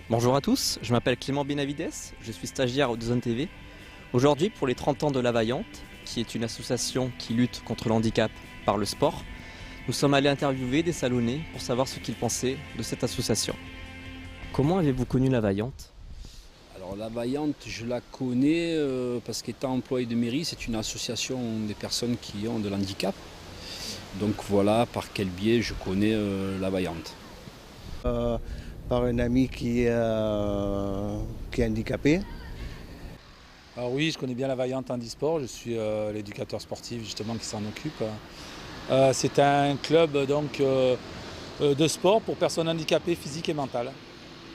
Bonjour à tous, je m'appelle Clément Benavides, je suis stagiaire au DAZN TV. Aujourd'hui, pour les 30 ans de La Vaillante, qui est une association qui lutte contre le handicap par le sport, nous sommes allés interviewer des Salonnais pour savoir ce qu'ils pensaient de cette association. Comment avez-vous connu La Vaillante ? Alors La Vaillante, je la connais parce qu'étant employé de mairie, c'est une association des personnes qui ont de l'handicap. Donc voilà par quel biais je connais La Vaillante. Par un ami qui est handicapé. Alors oui, je connais bien La Vaillante Handisport, je suis l'éducateur sportif justement qui s'en occupe. C'est un club donc, de sport pour personnes handicapées physiques et mentales.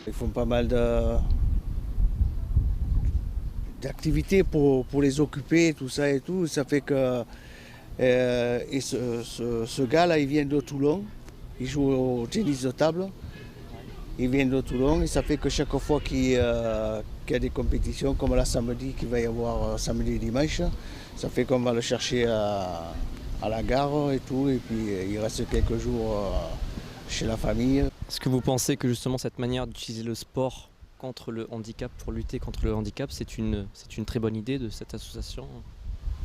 Ils font pas mal d'activités pour les occuper, tout ça et tout. Ça fait que ce gars-là, il vient de Toulon, il joue au tennis de table. Il vient de Toulon et ça fait que chaque fois qu'il y a des compétitions, comme là samedi, qu'il va y avoir samedi et dimanche, ça fait qu'on va le chercher à la gare et tout, et puis il reste quelques jours chez la famille. Est-ce que vous pensez que justement cette manière d'utiliser le sport contre le handicap, pour lutter contre le handicap, c'est une très bonne idée de cette association ?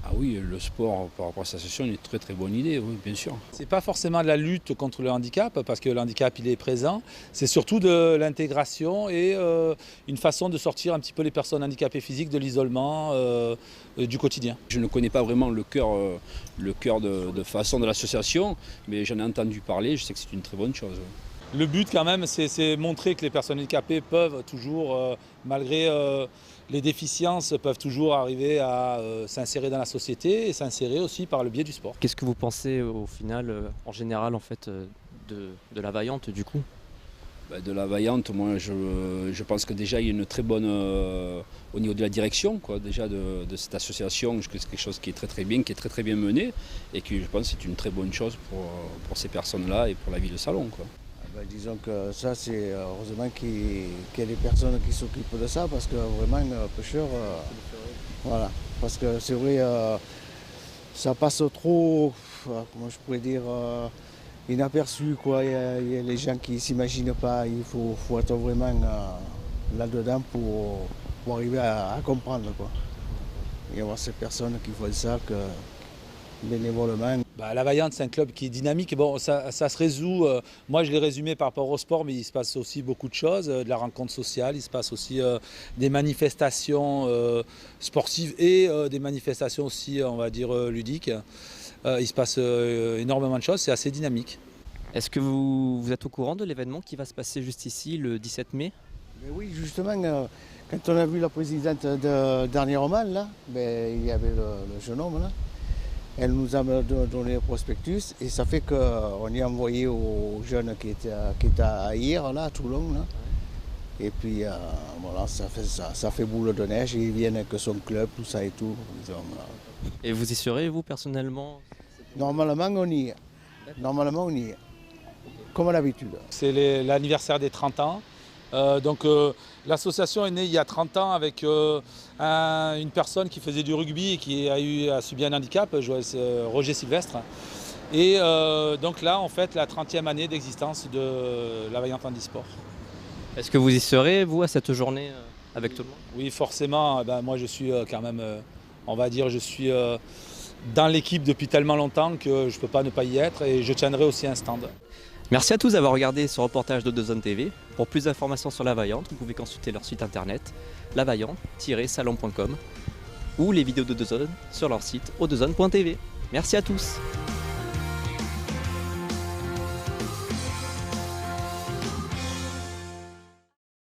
Ah oui, le sport par rapport à cette association, une très très bonne idée, oui, bien sûr. C'est pas forcément de la lutte contre le handicap, parce que le handicap il est présent, c'est surtout de l'intégration et une façon de sortir un petit peu les personnes handicapées physiques de l'isolement du quotidien. Je ne connais pas vraiment le cœur de façon de l'association, mais j'en ai entendu parler, je sais que c'est une très bonne chose. Le but quand même, c'est montrer que les personnes handicapées peuvent toujours, malgré les déficiences, peuvent toujours arriver à s'insérer dans la société et s'insérer aussi par le biais du sport. Qu'est-ce que vous pensez au final, en général, en fait, de La Vaillante du coup ? De La Vaillante, moi je pense que déjà il y a une très bonne, au niveau de la direction, quoi, déjà de cette association, c'est quelque chose qui est très très bien, qui est très très bien mené et qui je pense c'est une très bonne chose pour ces personnes-là et pour la ville de Salon, quoi. Disons que ça, c'est heureusement qu'il y a des personnes qui s'occupent de ça, parce que vraiment, pêcheur, voilà. Parce que c'est vrai, ça passe trop, comment je pourrais dire, inaperçu, quoi. Il y a les gens qui ne s'imaginent pas, il faut être vraiment là-dedans pour arriver à comprendre, quoi. Il y avoir ces personnes qui font ça bénévolement. La Vaillante, c'est un club qui est dynamique. Bon, ça se résout, moi je l'ai résumé par rapport au sport, mais il se passe aussi beaucoup de choses, de la rencontre sociale, il se passe aussi des manifestations sportives et des manifestations aussi, on va dire, ludiques. Il se passe énormément de choses, c'est assez dynamique. Est-ce que vous êtes au courant de l'événement qui va se passer juste ici, le 17 mai ? Mais oui, justement, quand on a vu la présidente dernièrement, là, il y avait le jeune homme, là. Elle nous a donné le prospectus et ça fait qu'on y a envoyé aux jeunes qui étaient hier, là, à Toulon. Là. Et puis voilà, ça fait boule de neige, ils viennent avec son club, tout ça et tout. Et vous y serez, vous, personnellement ? Normalement, on y est. Comme d'habitude. C'est l'anniversaire des 30 ans. L'association est née il y a 30 ans avec une personne qui faisait du rugby et qui a subi un handicap, Roger Sylvestre. Et donc là, on fête la 30e année d'existence de La Vaillante Handisport. Est-ce que vous y serez, vous, à cette journée avec tout le monde ? Oui, forcément. Moi, je suis quand même, on va dire, je suis dans l'équipe depuis tellement longtemps que je ne peux pas ne pas y être et je tiendrai aussi un stand. Merci à tous d'avoir regardé ce reportage de DAZN TV. Pour plus d'informations sur La Vaillante, vous pouvez consulter leur site internet lavaillante-salon.com ou les vidéos de DAZN sur leur site audazn.tv. Merci à tous.